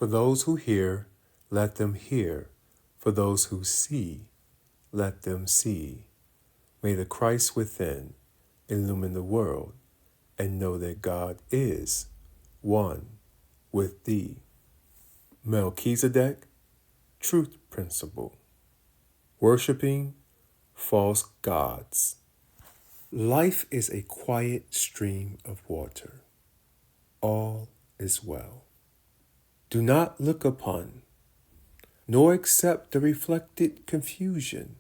For those who hear, let them hear. For those who see, let them see. May the Christ within illumine the world and know that God is one with thee. Melchizedek, Truth Principle. Worshipping false gods. Life is a quiet stream of water. All is well. Do not look upon, nor accept the reflected confusion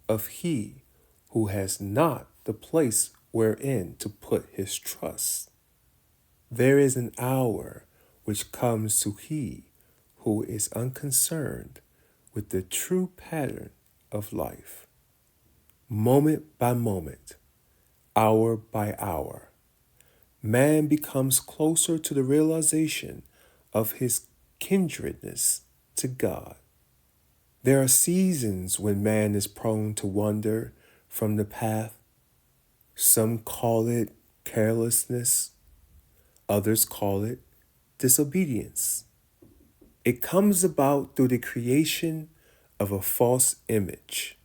of he who has not the place wherein to put his trust. There is an hour which comes to he who is unconcerned with the true pattern of life. Moment by moment, hour by hour, man becomes closer to the realization of his kindredness to God. There are seasons when man is prone to wander from the path. Some call it carelessness, others call it disobedience. It comes about through the creation of a false image.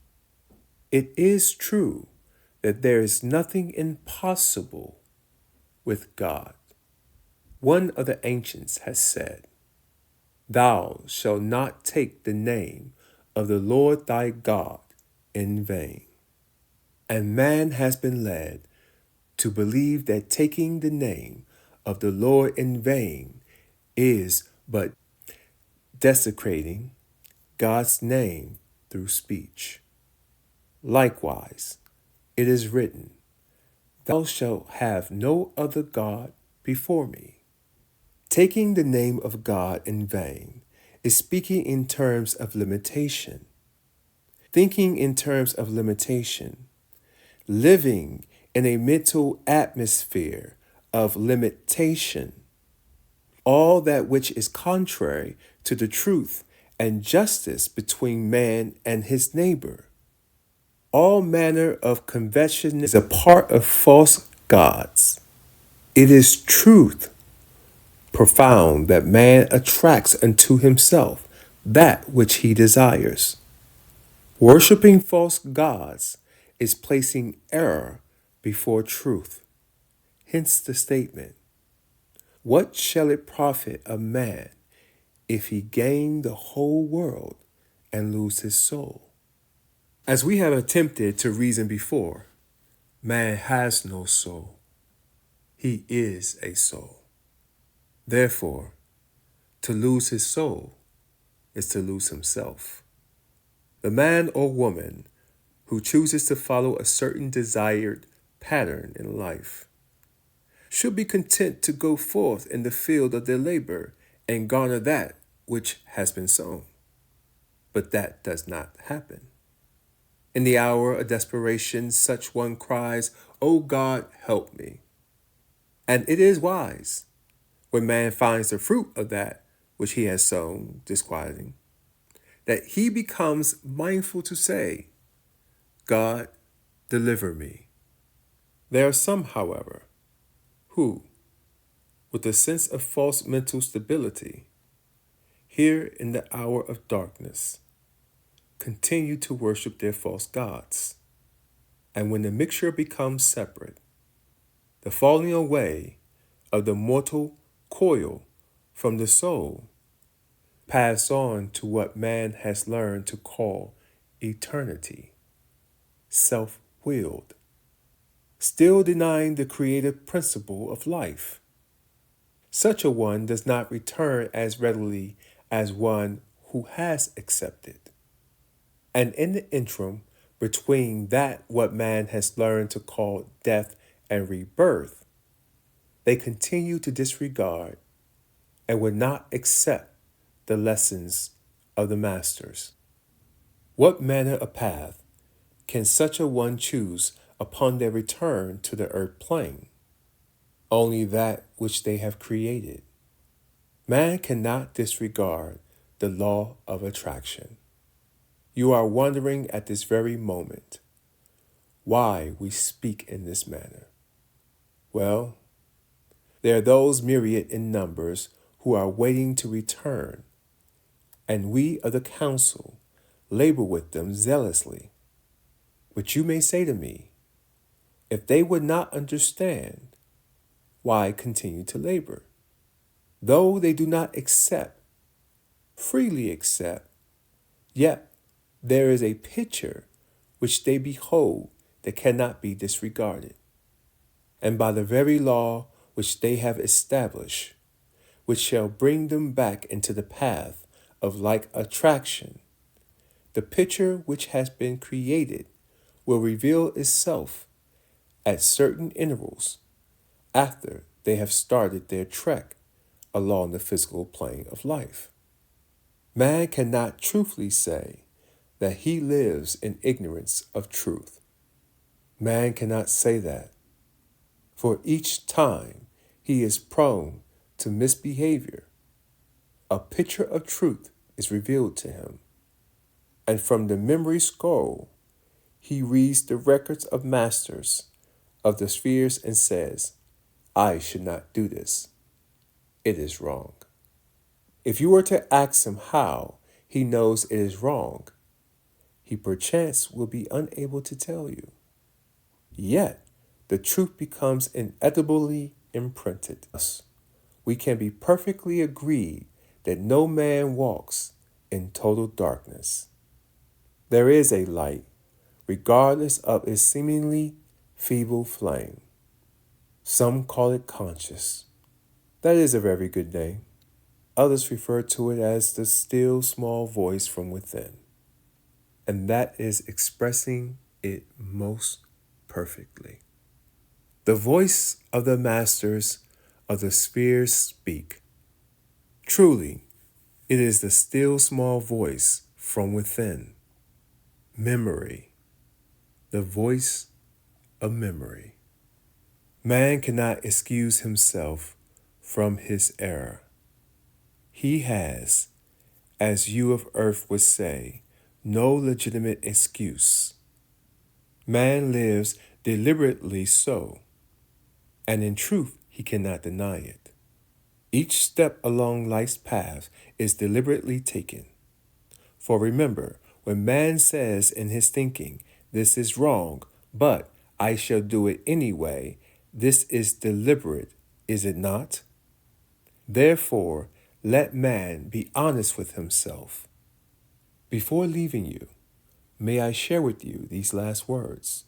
It is true that there is nothing impossible with God. One of the ancients has said, "Thou shalt not take the name of the Lord thy God in vain." And man has been led to believe that taking the name of the Lord in vain is but desecrating God's name through speech. Likewise, it is written, "Thou shalt have no other God before me." Taking the name of God in vain is speaking in terms of limitation, thinking in terms of limitation, living in a mental atmosphere of limitation. All that which is contrary to the truth and justice between man and his neighbor. All manner of convention is a part of false gods. It is truth profound that man attracts unto himself that which he desires. Worshipping false gods is placing error before truth. Hence the statement, "What shall it profit a man if he gain the whole world and lose his soul?" As we have attempted to reason before, man has no soul. He is a soul. Therefore, to lose his soul is to lose himself. The man or woman who chooses to follow a certain desired pattern in life should be content to go forth in the field of their labor and garner that which has been sown. But that does not happen. In the hour of desperation, such one cries, "O God, help me." And it is wise, when man finds the fruit of that which he has sown disquieting, that he becomes mindful to say, "God, deliver me." There are some, however, who, with a sense of false mental stability, here in the hour of darkness, continue to worship their false gods. And when the mixture becomes separate, the falling away of the mortal coil from the soul pass on to what man has learned to call eternity, self-willed, still denying the creative principle of life. Such a one does not return as readily as one who has accepted. And in the interim between that what man has learned to call death and rebirth, they continue to disregard and would not accept the lessons of the masters. What manner of path can such a one choose upon their return to the earth plane? Only that which they have created. Man cannot disregard the law of attraction. You are wondering at this very moment why we speak in this manner. Well, there are those myriad in numbers who are waiting to return, and we of the council labor with them zealously. But you may say to me, if they would not understand, why continue to labor? Though they do not freely accept, yet there is a picture which they behold that cannot be disregarded. And by the very law which they have established, which shall bring them back into the path of like attraction, the picture which has been created will reveal itself at certain intervals after they have started their trek along the physical plane of life. Man cannot truthfully say that he lives in ignorance of truth. Man cannot say that, for each time he is prone to misbehavior, a picture of truth is revealed to him, and from the memory scroll he reads the records of masters of the spheres and says, I should not do this. It is wrong. If you were to ask him how he knows it is wrong, he perchance will be unable to tell you. Yet, the truth becomes inevitably imprinted. Thus, we can be perfectly agreed that no man walks in total darkness. There is a light, regardless of its seemingly feeble flame. Some call it conscious. That is a very good name. Others refer to it as the still small voice from within. And that is expressing it most perfectly. The voice of the masters of the spheres speak. Truly, it is the still small voice from within. Memory, the voice of memory. Man cannot excuse himself from his error. He has, as you of earth would say, no legitimate excuse. Man lives deliberately so, and in truth he cannot deny it. Each step along life's path is deliberately taken. For remember, when man says in his thinking, this is wrong, but I shall do it anyway, this is deliberate, is it not? Therefore, let man be honest with himself. Before leaving you, may I share with you these last words.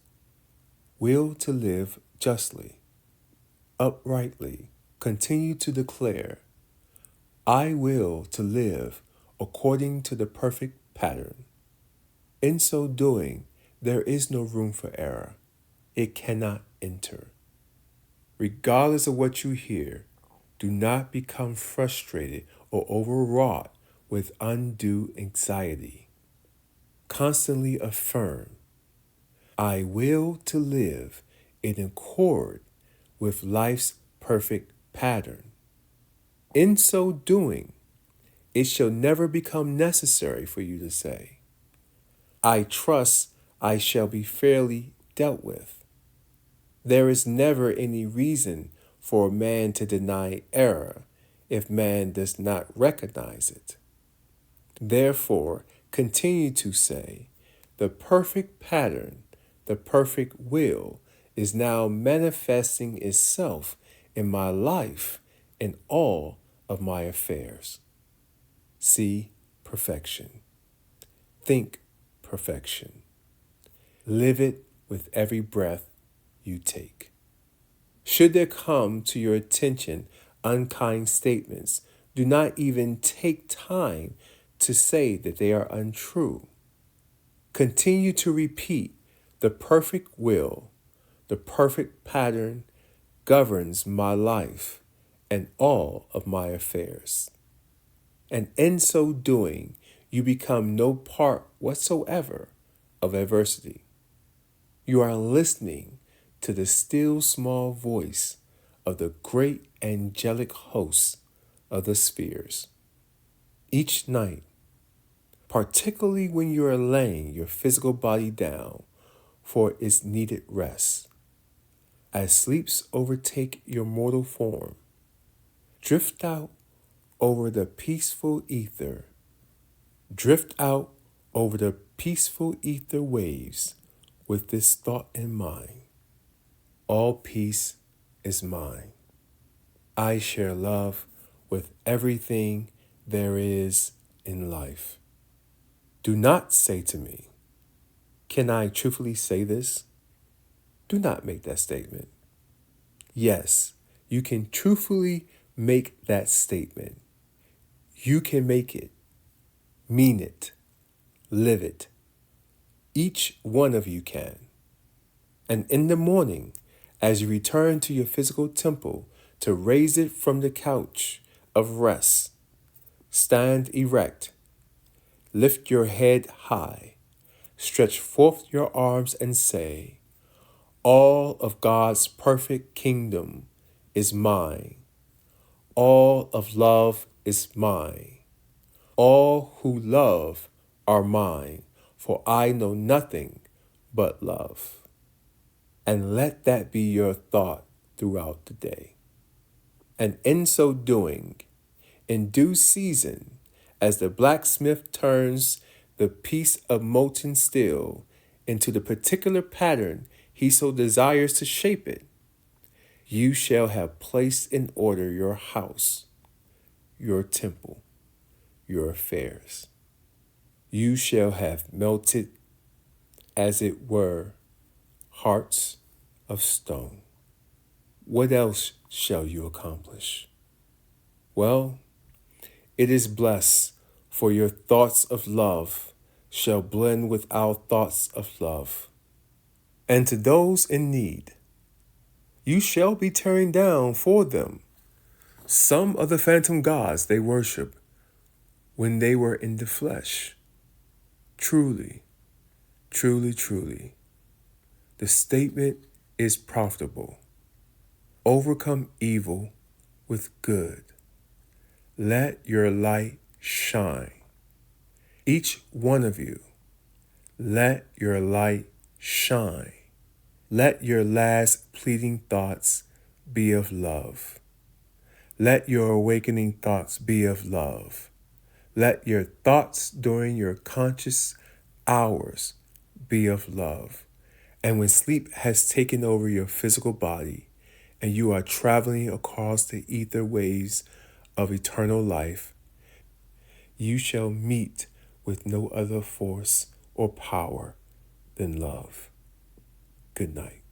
Will to live justly, uprightly, continue to declare, I will to live according to the perfect pattern. In so doing, there is no room for error. It cannot enter. Regardless of what you hear, do not become frustrated or overwrought with undue anxiety. Constantly affirm, I will to live in accord with life's perfect pattern. In so doing, it shall never become necessary for you to say, I trust I shall be fairly dealt with. There is never any reason for a man to deny error if man does not recognize it. Therefore, continue to say, the perfect pattern, the perfect will is now manifesting itself in my life and all of my affairs. See perfection. Think perfection. Live it with every breath you take. Should there come to your attention unkind statements, do not even take time to say that they are untrue. Continue to repeat, the perfect will, the perfect pattern governs my life and all of my affairs. And in so doing, you become no part whatsoever of adversity. You are listening to the still small voice of the great angelic hosts of the spheres. Each night, particularly when you are laying your physical body down for its needed rest, as sleeps overtake your mortal form, drift out over the peaceful ether. Drift out over the peaceful ether waves with this thought in mind. All peace is mine. I share love with everything there is in life. Do not say to me, can I truthfully say this? Do not make that statement. Yes, you can truthfully make that statement. You can make it, mean it, live it. Each one of you can. And in the morning, as you return to your physical temple to raise it from the couch of rest, stand erect, lift your head high, stretch forth your arms and say, all of God's perfect kingdom is mine. All of love is mine. All who love are mine, for I know nothing but love. And let that be your thought throughout the day. And in so doing, in due season, as the blacksmith turns the piece of molten steel into the particular pattern he so desires to shape it, you shall have placed in order your house, your temple, your affairs. You shall have melted, as it were, hearts of stone. What else shall you accomplish? Well, it is blessed, for your thoughts of love shall blend with our thoughts of love. And to those in need, you shall be tearing down for them some of the phantom gods they worship when they were in the flesh. Truly, truly, truly, the statement is profitable. Overcome evil with good. Let your light shine. Each one of you, let your light shine. Let your last pleading thoughts be of love. Let your awakening thoughts be of love. Let your thoughts during your conscious hours be of love. And when sleep has taken over your physical body and you are traveling across the ether waves of eternal life, you shall meet with no other force or power than love. Good night.